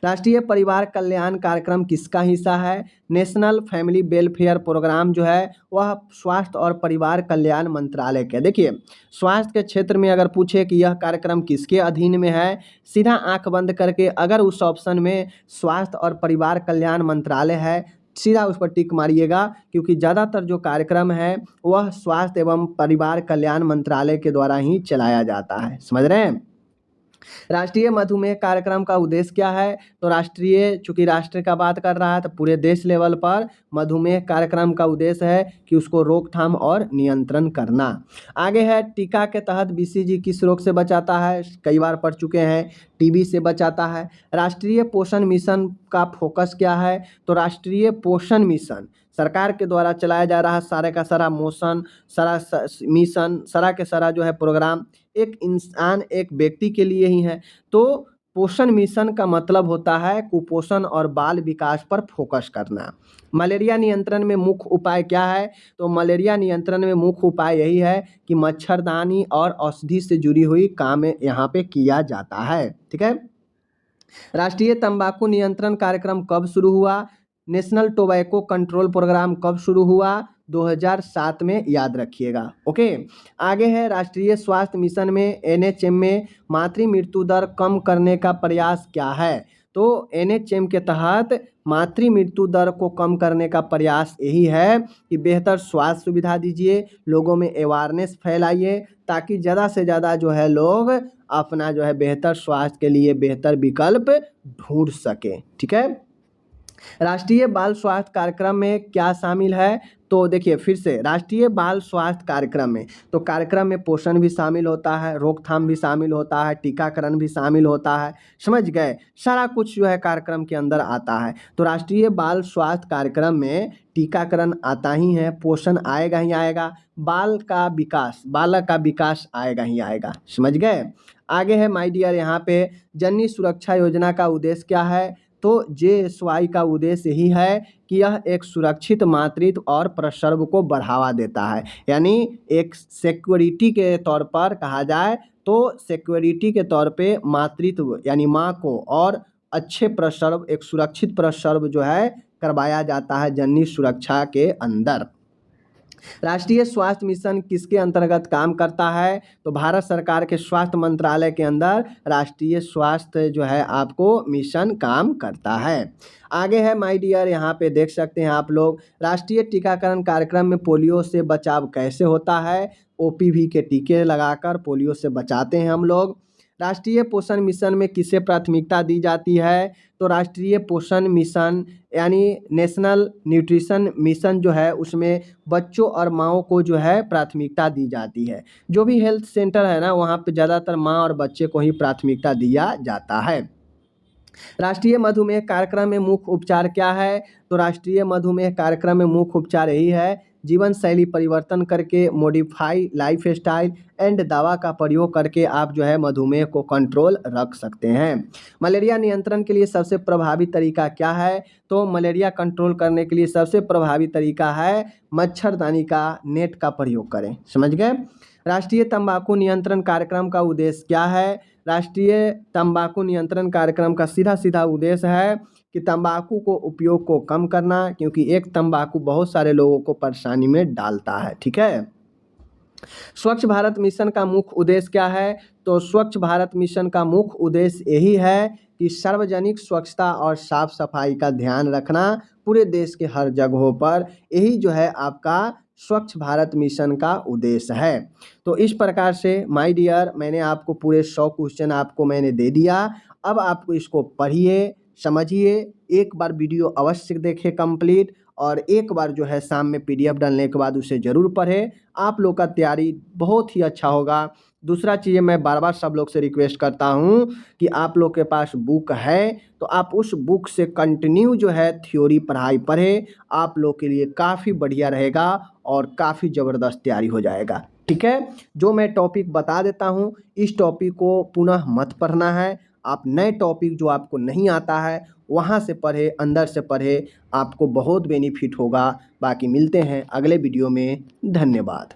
S1: राष्ट्रीय परिवार कल्याण कार्यक्रम किसका हिस्सा है? नेशनल फैमिली वेलफेयर प्रोग्राम जो है वह स्वास्थ्य और परिवार कल्याण मंत्रालय के। देखिए, स्वास्थ्य के क्षेत्र में अगर पूछे कि यह कार्यक्रम किसके अधीन में है, सीधा आंख बंद करके अगर उस ऑप्शन में स्वास्थ्य और परिवार कल्याण मंत्रालय है, सीधा उस पर टिक मारिएगा, क्योंकि ज़्यादातर जो कार्यक्रम है वह स्वास्थ्य एवं परिवार कल्याण मंत्रालय के द्वारा ही चलाया जाता है। समझ रहे हैं? राष्ट्रीय मधुमेह कार्यक्रम का उद्देश्य क्या है? तो राष्ट्रीय, चूंकि राष्ट्र का बात कर रहा है तो पूरे देश लेवल पर मधुमेह कार्यक्रम का उद्देश्य है कि उसको रोकथाम और नियंत्रण करना। आगे है टीका के तहत बीसीजी किस रोग से बचाता है? कई बार पढ़ चुके हैं, टीबी से बचाता है। राष्ट्रीय पोषण मिशन का फोकस क्या है? तो राष्ट्रीय पोषण मिशन सरकार के द्वारा चलाया जा रहा सारे का सारा मोशन, सारा मिशन, सारा के सारा जो है प्रोग्राम एक इंसान, एक व्यक्ति के लिए ही है। तो पोषण मिशन का मतलब होता है कुपोषण और बाल विकास पर फोकस करना। मलेरिया नियंत्रण में मुख्य उपाय क्या है? तो मलेरिया नियंत्रण में मुख्य उपाय यही है कि मच्छरदानी और औषधि से जुड़ी हुई काम यहाँ पे किया जाता है, ठीक है। राष्ट्रीय तंबाकू नियंत्रण कार्यक्रम कब शुरू हुआ? नेशनल टोबैको कंट्रोल प्रोग्राम कब शुरू हुआ? 2007 में, याद रखिएगा। ओके, आगे है राष्ट्रीय स्वास्थ्य मिशन में एनएचएम में मातृ मृत्यु दर कम करने का प्रयास क्या है? तो एनएचएम के तहत मातृ मृत्यु दर को कम करने का प्रयास यही है कि बेहतर स्वास्थ्य सुविधा दीजिए, लोगों में अवेयरनेस फैलाइए, ताकि ज़्यादा से ज़्यादा जो है लोग अपना जो है बेहतर स्वास्थ्य के लिए बेहतर विकल्प ढूंढ सकें, ठीक है। राष्ट्रीय बाल स्वास्थ्य कार्यक्रम में क्या शामिल है? तो देखिए फिर से, राष्ट्रीय बाल स्वास्थ्य कार्यक्रम में तो कार्यक्रम में पोषण भी शामिल होता है, रोकथाम भी शामिल होता है, टीकाकरण भी शामिल होता है। समझ गए? सारा कुछ जो है कार्यक्रम के अंदर आता है। तो राष्ट्रीय बाल स्वास्थ्य कार्यक्रम में टीकाकरण आता ही है, पोषण आएगा ही आएगा, बालक का विकास आएगा ही आएगा। समझ गए? आगे है माय डियर यहाँ पे जननी सुरक्षा योजना का उद्देश्य क्या है? तो JSY का उद्देश्य यही है कि यह एक सुरक्षित मातृत्व और प्रसव को बढ़ावा देता है। यानी एक सिक्योरिटी के तौर पर कहा जाए तो सिक्योरिटी के तौर पे मातृत्व यानी माँ को और अच्छे प्रसव, एक सुरक्षित प्रसव जो है करवाया जाता है जननी सुरक्षा के अंदर। राष्ट्रीय स्वास्थ्य मिशन किसके अंतर्गत काम करता है? तो भारत सरकार के स्वास्थ्य मंत्रालय के अंदर राष्ट्रीय स्वास्थ्य जो है आपको मिशन काम करता है। आगे है माय डियर यहाँ पे देख सकते हैं आप लोग, राष्ट्रीय टीकाकरण कार्यक्रम में पोलियो से बचाव कैसे होता है? OPV के टीके लगाकर पोलियो से बचाते हैं हम लोग। राष्ट्रीय पोषण मिशन में किसे प्राथमिकता दी जाती है? तो राष्ट्रीय पोषण मिशन यानी नेशनल न्यूट्रिशन मिशन जो है उसमें बच्चों और माँओं को जो है प्राथमिकता दी जाती है। जो भी हेल्थ सेंटर है ना वहाँ पे ज़्यादातर माँ और बच्चे को ही प्राथमिकता दिया जाता है। राष्ट्रीय मधुमेह कार्यक्रम में मुख्य उपचार क्या है? तो राष्ट्रीय मधुमेह कार्यक्रम में मुख्य उपचार यही है, जीवन शैली परिवर्तन करके, मॉडिफाई लाइफ स्टाइल एंड दवा का प्रयोग करके आप जो है मधुमेह को कंट्रोल रख सकते हैं। मलेरिया नियंत्रण के लिए सबसे प्रभावी तरीका क्या है? तो मलेरिया कंट्रोल करने के लिए सबसे प्रभावी तरीका है मच्छरदानी का, नेट का प्रयोग करें। समझ गए? राष्ट्रीय तंबाकू नियंत्रण कार्यक्रम का उद्देश्य क्या है? राष्ट्रीय तंबाकू नियंत्रण कार्यक्रम का सीधा उद्देश्य है कि तंबाकू को उपयोग को कम करना, क्योंकि एक तंबाकू बहुत सारे लोगों को परेशानी में डालता है। ठीक है। स्वच्छ भारत मिशन का मुख्य उद्देश्य क्या है? तो स्वच्छ भारत मिशन का मुख्य उद्देश्य यही है कि सार्वजनिक स्वच्छता और साफ सफाई का ध्यान रखना पूरे देश के हर जगहों पर, यही जो है आपका स्वच्छ भारत मिशन का उद्देश्य है। तो इस प्रकार से माय डियर मैंने आपको पूरे 100 क्वेश्चन आपको मैंने दे दिया। अब आपको इसको पढ़िए, समझिए, एक बार वीडियो अवश्य देखें कंप्लीट, और एक बार जो है शाम में PDF डालने के बाद उसे ज़रूर पढ़ें। आप लोग का तैयारी बहुत ही अच्छा होगा। दूसरा चीज़ मैं बार बार सब लोग से रिक्वेस्ट करता हूँ कि आप लोग के पास बुक है तो आप उस बुक से कंटिन्यू जो है थ्योरी पढ़ाई पढ़ें, आप लोग के लिए काफ़ी बढ़िया रहेगा और काफ़ी ज़बरदस्त तैयारी हो जाएगा। ठीक है। जो मैं टॉपिक बता देता हूँ इस टॉपिक को पुनः मत पढ़ना है। आप नए टॉपिक जो आपको नहीं आता है वहाँ से पढ़े, अंदर से पढ़े, आपको बहुत बेनिफिट होगा। बाकी मिलते हैं अगले वीडियो में। धन्यवाद।